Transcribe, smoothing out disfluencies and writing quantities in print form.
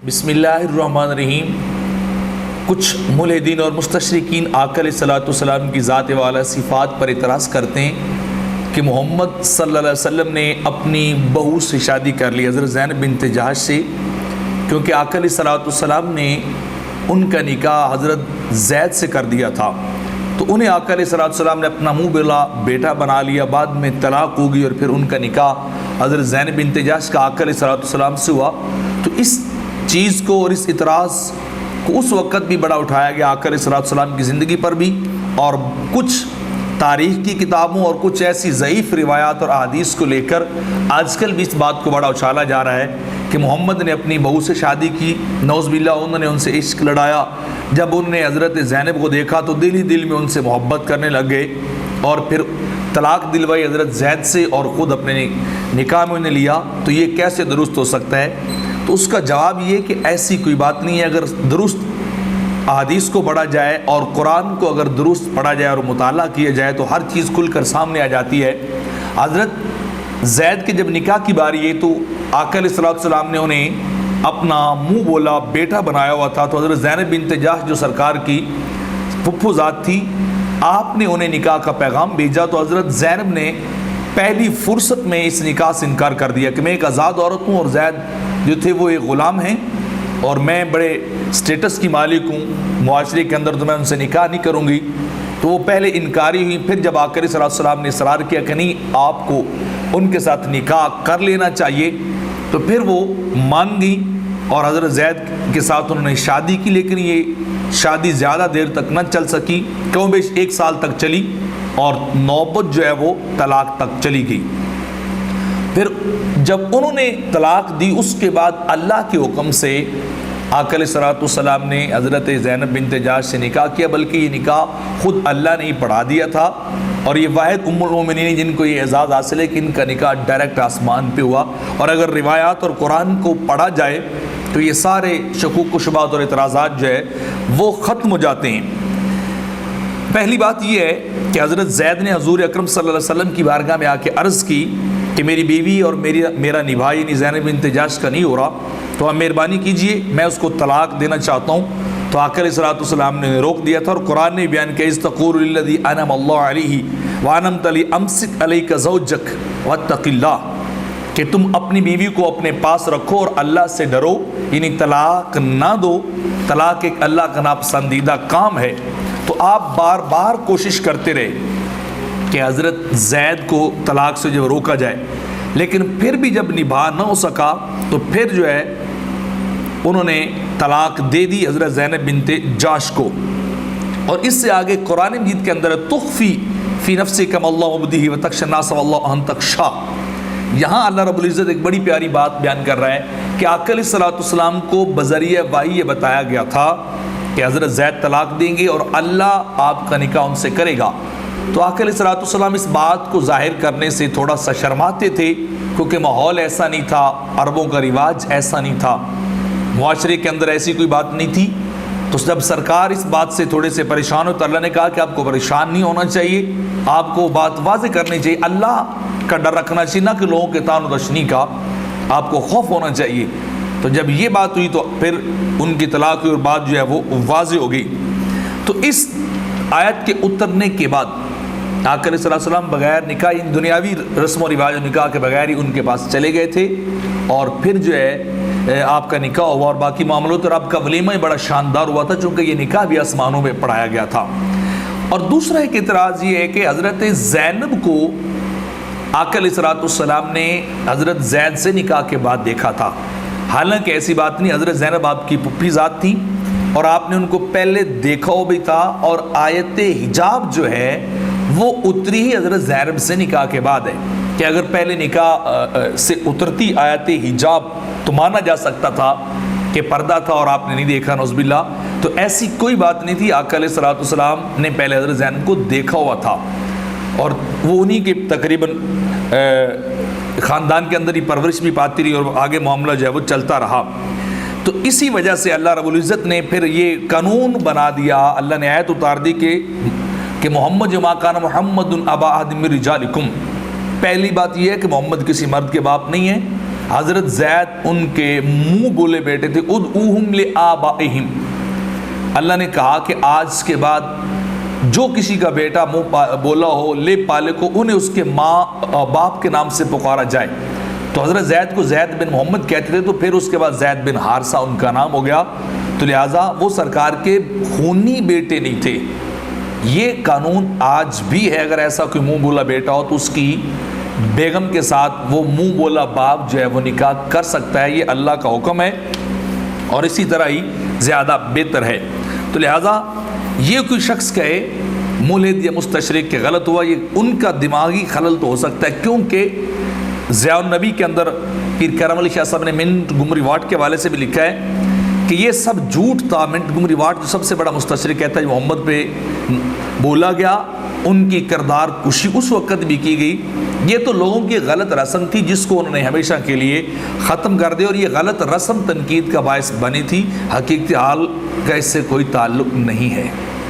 بسم اللہ الرحمن الرحیم۔ کچھ ملحدین اور مستشرقین آقا علیہ الصلوۃ والسلام کی ذات والا صفات پر اعتراض کرتے ہیں کہ محمد صلی اللہ علیہ وسلم نے اپنی بہو سے شادی کر لی، حضرت زینب بنت جہش سے، کیونکہ آقا علیہ الصلوۃ والسلام نے ان کا نکاح حضرت زید سے کر دیا تھا، تو انہیں آقا علیہ الصلوۃ والسلام نے اپنا منہ بولا بیٹا بنا لیا، بعد میں طلاق ہو گئی اور پھر ان کا نکاح حضرت زینب بنت جہش کا آقا علیہ الصلوۃ والسلام سے ہوا۔ تو اس چیز کو اور اس اعتراض کو اس وقت بھی بڑا اٹھایا گیا آقا علیہ الصلوۃ والسلام کی زندگی پر بھی، اور کچھ تاریخ کی کتابوں اور کچھ ایسی ضعیف روایات اور احادیث کو لے کر آج کل بھی اس بات کو بڑا اچھالا جا رہا ہے کہ محمد نے اپنی بہو سے شادی کی، نعوذ باللہ انہوں نے ان سے عشق لڑایا، جب انہوں نے حضرت زینب کو دیکھا تو دل ہی دل میں ان سے محبت کرنے لگ گئے، اور پھر طلاق دلوائی حضرت زید سے اور خود اپنے نکاح میں انہیں لیا۔ تو یہ کیسے درست ہو سکتا ہے؟ تو اس کا جواب یہ کہ ایسی کوئی بات نہیں ہے۔ اگر درست احادیث کو پڑھا جائے اور قرآن کو اگر درست پڑھا جائے اور مطالعہ کیا جائے تو ہر چیز کھل کر سامنے آ جاتی ہے۔ حضرت زید کے جب نکاح کی باری ہے تو آقا علیہ الصلوۃ والسلام نے انہیں اپنا منہ بولا بیٹا بنایا ہوا تھا، تو حضرت زینب بنت جہش جو سرکار کی پھپھو ذات تھی، آپ نے انہیں نکاح کا پیغام بھیجا، تو حضرت زینب نے پہلی فرصت میں اس نکاح سے انکار کر دیا کہ میں ایک آزاد عورت ہوں اور زید جو تھے وہ ایک غلام ہیں اور میں بڑے سٹیٹس کی مالک ہوں معاشرے کے اندر، تو میں ان سے نکاح نہیں کروں گی۔ تو وہ پہلے انکاری ہوئی، پھر جب آقا علیہ الصلوۃ والسلام نے اصرار کیا کہ نہیں آپ کو ان کے ساتھ نکاح کر لینا چاہیے، تو پھر وہ مان گئی اور حضرت زید کے ساتھ انہوں نے شادی کی، لیکن یہ شادی زیادہ دیر تک نہ چل سکی، کیوں بیش 1 سال تک چلی اور نوبت جو ہے وہ طلاق تک چلی گئی۔ پھر جب انہوں نے طلاق دی اس کے بعد اللہ کے حکم سے آقا علیہ الصلوۃ والسلام نے حضرت زینب بنت جہش سے نکاح کیا، بلکہ یہ نکاح خود اللہ نے ہی پڑھا دیا تھا، اور یہ واحد ام المومنین جن کو یہ اعزاز حاصل ہے کہ ان کا نکاح ڈائریکٹ آسمان پہ ہوا۔ اور اگر روایات اور قرآن کو پڑھا جائے تو یہ سارے شکوک و شبہات اور اعتراضات جو ہے وہ ختم ہو جاتے ہیں۔ پہلی بات یہ ہے کہ حضرت زید نے حضور اکرم صلی اللہ علیہ وسلم کی بارگاہ میں آ کے عرض کی کہ میری بیوی اور میرا نبھا یعنی زینب بنت جہش کا نہیں ہو رہا، تو آپ مہربانی کیجئے میں اس کو طلاق دینا چاہتا ہوں۔ تو آقا علیہ الصلوۃ والسلام نے روک دیا تھا، اور قرآن نے بیان کیا اذ تقول للذی انعم اللہ علیہ وانعمت علیہ امسک علیک زوجک واتق اللہ، کہ تم اپنی بیوی کو اپنے پاس رکھو اور اللہ سے ڈرو، یعنی طلاق نہ دو۔ طلاق ایک اللہ کا ناپسندیدہ کام ہے، تو آپ بار بار کوشش کرتے رہے کہ حضرت زید کو طلاق سے جو روکا جائے، لیکن پھر بھی جب نبھا نہ ہو سکا تو پھر جو ہے انہوں نے طلاق دے دی حضرت زینب بنت جہش کو۔ اور اس سے آگے قرآن مجید کے اندر تخفی فی نفسک ما اللہ مبدیہ وتخشی الناس واللہ ان تخشی، یہاں اللہ رب العزت ایک بڑی پیاری بات بیان کر رہا ہے کہ آقا علیہ الصلوۃ والسلام کو بذریعہ وحی یہ بتایا گیا تھا کہ حضرت زید طلاق دیں گے اور اللہ آپ کا نکاح ان سے کرے گا۔ تو آقا علیہ الصلوۃ والسلام اس بات کو ظاہر کرنے سے تھوڑا سا شرماتے تھے، کیونکہ ماحول ایسا نہیں تھا، عربوں کا رواج ایسا نہیں تھا، معاشرے کے اندر ایسی کوئی بات نہیں تھی۔ تو جب سرکار اس بات سے تھوڑے سے پریشان ہو تو اللہ نے کہا کہ آپ کو پریشان نہیں ہونا چاہیے، آپ کو بات واضح کرنی چاہیے، اللہ کا ڈر رکھنا چاہیے، نہ کہ لوگوں کے طعن و تشنیع کا، آپ کو خوف ہونا چاہیے۔ تو جب یہ بات ہوئی تو پھر ان کی طلاق ہوئی اور بات جو ہے وہ واضح ہو گئی۔ تو اس آیت کے اترنے کے بعد آقا علیہ الصلوۃ والسلام بغیر نکاح ان دنیاوی رسم و رواج و نکاح کے بغیر ہی ان کے پاس چلے گئے تھے، اور پھر جو ہے آپ کا نکاح ہوا اور باقی معاملات، اور آپ کا ولیمہ بڑا شاندار ہوا تھا چونکہ یہ نکاح بھی آسمانوں میں پڑھایا گیا تھا۔ اور دوسرا ایک اعتراض یہ ہے کہ حضرت زینب کو آقا علیہ الصلوۃ والسلام نے حضرت زید سے نکاح کے بعد دیکھا تھا، حالانکہ ایسی بات نہیں، حضرت زینب آپ کی پھپھی ذات تھی اور آپ نے ان کو پہلے دیکھا ہو بھی تھا، اور آیت حجاب جو ہے وہ اتری ہی حضرت زینب سے نکاح کے بعد ہے، کہ اگر پہلے نکاح سے اترتی آیت حجاب تو مانا جا سکتا تھا کہ پردہ تھا اور آپ نے نہیں دیکھا، نعوذ باللہ۔ تو ایسی کوئی بات نہیں تھی، آقا علیہ الصلوۃ والسلام نے پہلے حضرت زینب کو دیکھا ہوا تھا، اور وہ انہی کے تقریباً خاندان کے اندر ہی پرورش بھی پاتی رہی اور آگے معاملہ جو ہے وہ چلتا رہا۔ تو اسی وجہ سے اللہ رب العزت نے پھر یہ قانون بنا دیا، اللہ نے آیت اتار دی کہ محمد ما کان محمد ابا احد من رجالکم، پہلی بات یہ ہے کہ محمد کسی مرد کے باپ نہیں ہے، حضرت زید ان کے منہ بولے بیٹے تھے، ادعوہم لآبائہم، اللہ نے کہا کہ آج کے بعد جو کسی کا بیٹا منہ بولا ہو، لے پالے کو، انہیں اس کے ماں باپ کے نام سے پکارا جائے۔ تو حضرت زید کو زید بن محمد کہتے تھے، تو پھر اس کے بعد زید بن حارثہ ان کا نام ہو گیا، تو لہٰذا وہ سرکار کے خونی بیٹے نہیں تھے۔ یہ قانون آج بھی ہے، اگر ایسا کوئی منہ بولا بیٹا ہو تو اس کی بیگم کے ساتھ وہ منہ بولا باپ جو ہے وہ نکاح کر سکتا ہے، یہ اللہ کا حکم ہے اور اسی طرح ہی زیادہ بہتر ہے۔ تو لہٰذا یہ کوئی شخص کہے ملحد یا مستشرق کے غلط ہوا، یہ ان کا دماغی خلل تو ہو سکتا ہے، کیونکہ ضیاء النبی کے اندر پیر کرم علی شاہ صاحب نے منٹ گمری واٹ کے حوالے سے بھی لکھا ہے کہ یہ سب جھوٹ تھا۔ منٹ گمری واٹ جو سب سے بڑا مستشرق کہتا ہے محمد پہ بولا گیا، ان کی کردار کشی اس وقت بھی کی گئی، یہ تو لوگوں کی غلط رسم تھی جس کو انہوں نے ہمیشہ کے لیے ختم کر دیا، اور یہ غلط رسم تنقید کا باعث بنی تھی، حقیقت حال کا اس سے کوئی تعلق نہیں ہے۔